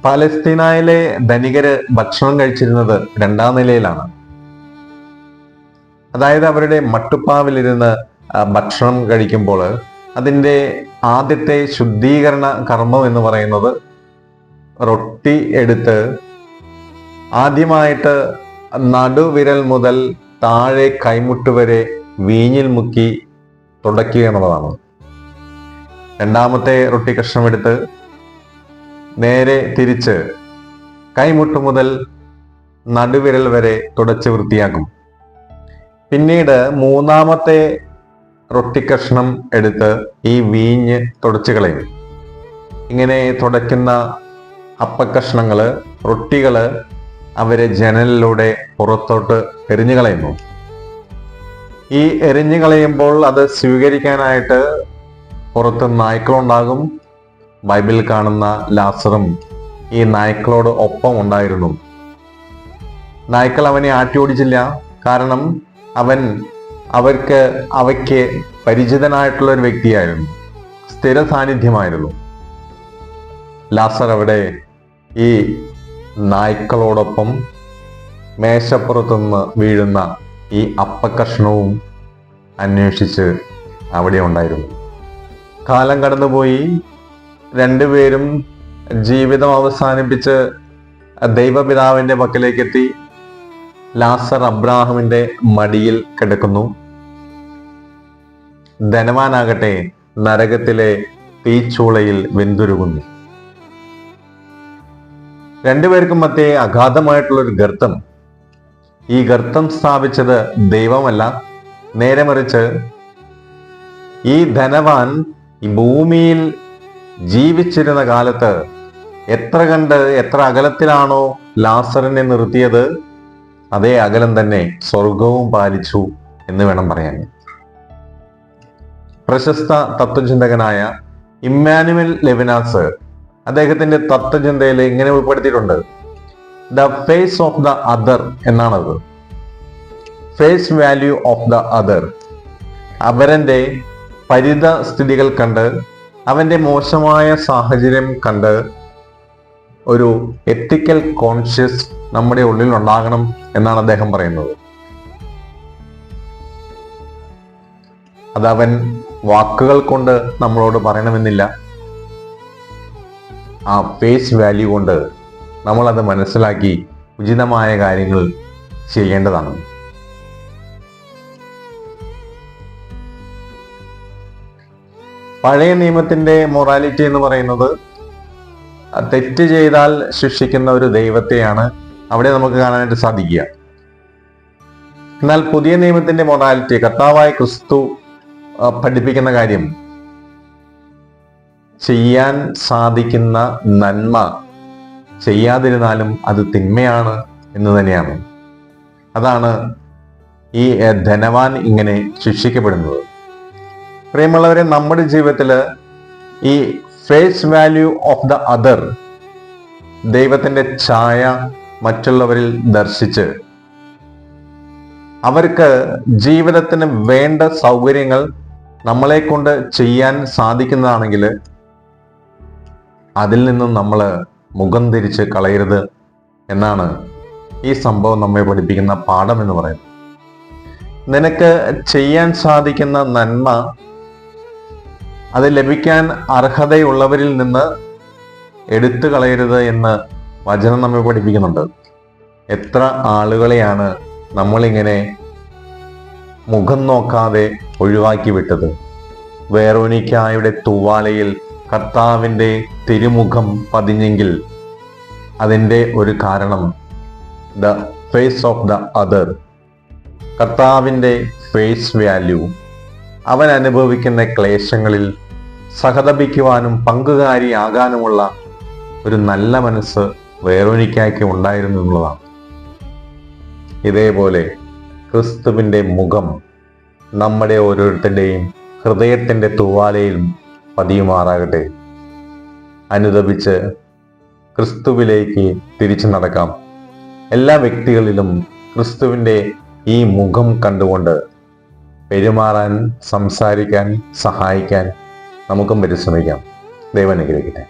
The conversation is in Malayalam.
പാലസ്തീനയിലെ ധനികര് ഭക്ഷണം കഴിച്ചിരുന്നത് രണ്ടാം നിലയിലാണ്. അതായത് അവരുടെ മട്ടുപ്പാവിലിരുന്ന് ഭക്ഷണം കഴിക്കുമ്പോൾ അതിൻ്റെ ആദ്യത്തെ ശുദ്ധീകരണ കർമ്മം എന്ന് പറയുന്നത് റൊട്ടി എടുത്ത് ആദ്യമായിട്ട് നടുവിരൽ മുതൽ താഴെ കൈമുട്ട് വരെ വീഞ്ഞിൽ മുക്കി തുടയ്ക്കുക എന്നുള്ളതാണ്. രണ്ടാമത്തെ റൊട്ടി കഷ്ണം എടുത്ത് നേരെ തിരിച്ച് കൈമുട്ട് മുതൽ നടുവിരൽ വരെ തുടച്ച് വൃത്തിയാക്കും. പിന്നീട് മൂന്നാമത്തെ റൊട്ടി കഷ്ണം എടുത്ത് ഈ വീഞ്ഞ് തുടച്ചു കളയും. ഇങ്ങനെ തുടയ്ക്കുന്ന അപ്പക്കഷ്ണങ്ങള്, റൊട്ടികള് അവരെ ജനലിലൂടെ പുറത്തോട്ട് എറിഞ്ഞു കളയുന്നു. ഈ എറിഞ്ഞു കളയുമ്പോൾ അത് സ്വീകരിക്കാനായിട്ട് പുറത്ത് നായ്ക്കളുണ്ടാകും. ബൈബിളിൽ കാണുന്ന ലാസറും ഈ നായ്ക്കളോട് ഒപ്പം ഉണ്ടായിരുന്നു. നായ്ക്കൾ അവനെ ആട്ടി ഓടിച്ചില്ല. കാരണം അവയ്ക്ക് പരിചിതനായിട്ടുള്ള ഒരു വ്യക്തിയായിരുന്നു, സ്ഥിര സാന്നിധ്യമായിരുന്നു. ലാസർ അവിടെ ഈ നായ്ക്കളോടൊപ്പം മേശപ്പുറത്തുനിന്ന് വീഴുന്ന ഈ അപ്പക്കഷ്ണവും അന്വേഷിച്ച് അവിടെ ഉണ്ടായിരുന്നു. കാലം കടന്നുപോയി. രണ്ടുപേരും ജീവിതം അവസാനിപ്പിച്ച് ദൈവപിതാവിൻ്റെ പക്കലേക്കെത്തി. ലാസർ അബ്രാഹമിന്റെ മടിയിൽ കിടക്കുന്നു. ധനവാനാകട്ടെ നരകത്തിലെ തീച്ചൂളയിൽ വെന്തുരുകുന്നു. രണ്ടുപേർക്കും മധ്യേ അഗാധമായിട്ടുള്ളൊരു ഗർത്തം. ഈ ഗർത്തം സ്ഥാപിച്ചത് ദൈവമല്ല, നേരെ മറിച്ച് ഈ ധനവാൻ ഈ ഭൂമിയിൽ ജീവിച്ചിരുന്ന കാലത്ത് എത്ര അകലത്തിലാണോ ലാസറിനെ നിർത്തിയത്, അതേ അകലം തന്നെ സ്വർഗവും പാലിച്ചു എന്ന് വേണം പറയാൻ. പ്രശസ്ത തത്വചിന്തകനായ ഇമ്മാനുവൽ ലെവിനാസ് അദ്ദേഹത്തിന്റെ തത്വചിന്തയിൽ ഇങ്ങനെ ഉൾപ്പെടുത്തിയിട്ടുണ്ട്. The face of the other എന്നാണത്. Face value of the other. അവരന്റെ പരിതസ്ഥിതികൾ കണ്ട്, അവന്റെ മോശമായ സാഹചര്യം കണ്ട് ഒരു എത്തിക്കൽ കോൺഷ്യസ് നമ്മുടെ ഉള്ളിൽ ഉണ്ടാകണം എന്നാണ് അദ്ദേഹം പറയുന്നത്. അതവൻ വാക്കുകൾ കൊണ്ട് നമ്മളോട് പറയണമെന്നില്ല. ആ ഫേസ് വാല്യൂ കൊണ്ട് നമ്മളത് മനസ്സിലാക്കി ഉചിതമായ കാര്യങ്ങൾ ചെയ്യേണ്ടതാണ്. പഴയ നിയമത്തിന്റെ മൊറാലിറ്റി എന്ന് പറയുന്നത് തെറ്റ് ചെയ്താൽ ശിക്ഷിക്കുന്ന ഒരു ദൈവത്തെയാണ് അവിടെ നമുക്ക് കാണാനായിട്ട് സാധിക്കുക. എന്നാൽ പുതിയ നിയമത്തിന്റെ മൊറാലിറ്റി, കർത്താവായ ക്രിസ്തു പഠിപ്പിക്കുന്ന കാര്യം, ചെയ്യാൻ സാധിക്കുന്ന നന്മ ചെയ്യാതിരുന്നാലും അത് തിന്മയാണ് എന്ന് തന്നെയാണ്. അതാണ് ഈ ധനവാൻ ഇങ്ങനെ ശിക്ഷിക്കപ്പെടുന്നത്. പ്രിയമുള്ളവരെ, നമ്മുടെ ജീവിതത്തിൽ ഈ face value of the other, ദൈവത്തിന്റെ ഛായ മറ്റുള്ളവരിൽ ദർശിച്ച് അവർക്ക് ജീവിതത്തിന് വേണ്ട സൗകര്യങ്ങൾ നമ്മളെ കൊണ്ട് ചെയ്യാൻ സാധിക്കുന്നതാണെങ്കിൽ അതിൽ നിന്നും നമ്മൾ മുഖം തിരിച്ച് കളയരുത് എന്നാണ് ഈ സംഭവം നമ്മെ പഠിപ്പിക്കുന്ന പാഠം എന്ന് പറയുന്നത്. നിനക്ക് ചെയ്യാൻ സാധിക്കുന്ന നന്മ അത് ലഭിക്കാൻ അർഹതയുള്ളവരിൽ നിന്ന് എടുത്തു കളയരുത് എന്ന് വചനം നമ്മെ പഠിപ്പിക്കുന്നുണ്ട്. എത്ര ആളുകളെയാണ് നമ്മളിങ്ങനെ മുഖം നോക്കാതെ ഒഴിവാക്കി വിട്ടത്. വെറോനിക്കായുടെ തൂവാലയിൽ കർത്താവിൻ്റെ തിരുമുഖം പതിഞ്ഞെങ്കിൽ അതിൻ്റെ ഒരു കാരണം the face of the other, കർത്താവിൻ്റെ ഫേസ് വാല്യൂ, അവൻ അനുഭവിക്കുന്ന ക്ലേശങ്ങളിൽ സഹതപിക്കുവാനും പങ്കുകാരിയാകാനുമുള്ള ഒരു നല്ല മനസ്സ് വെറോനിക്കായ്ക്ക് ഉണ്ടായിരുന്നു എന്നുള്ളതാണ്. ഇതേപോലെ ക്രിസ്തുവിൻ്റെ മുഖം നമ്മുടെ ഓരോരുത്തരുടെയും ഹൃദയത്തിൻ്റെ തൂവാലയിലും പതിയുമാറാകട്ടെ. അനുദപിച്ച് ക്രിസ്തുവിലേക്ക് തിരിച്ചു നടക്കാം. എല്ലാ വ്യക്തികളിലും ക്രിസ്തുവിൻ്റെ ഈ മുഖം കണ്ടുകൊണ്ട് പെരുമാറാൻ, സംസാരിക്കാൻ, സഹായിക്കാൻ നമുക്കും പരിശ്രമിക്കാം. ദൈവം അനുഗ്രഹിക്കട്ടെ.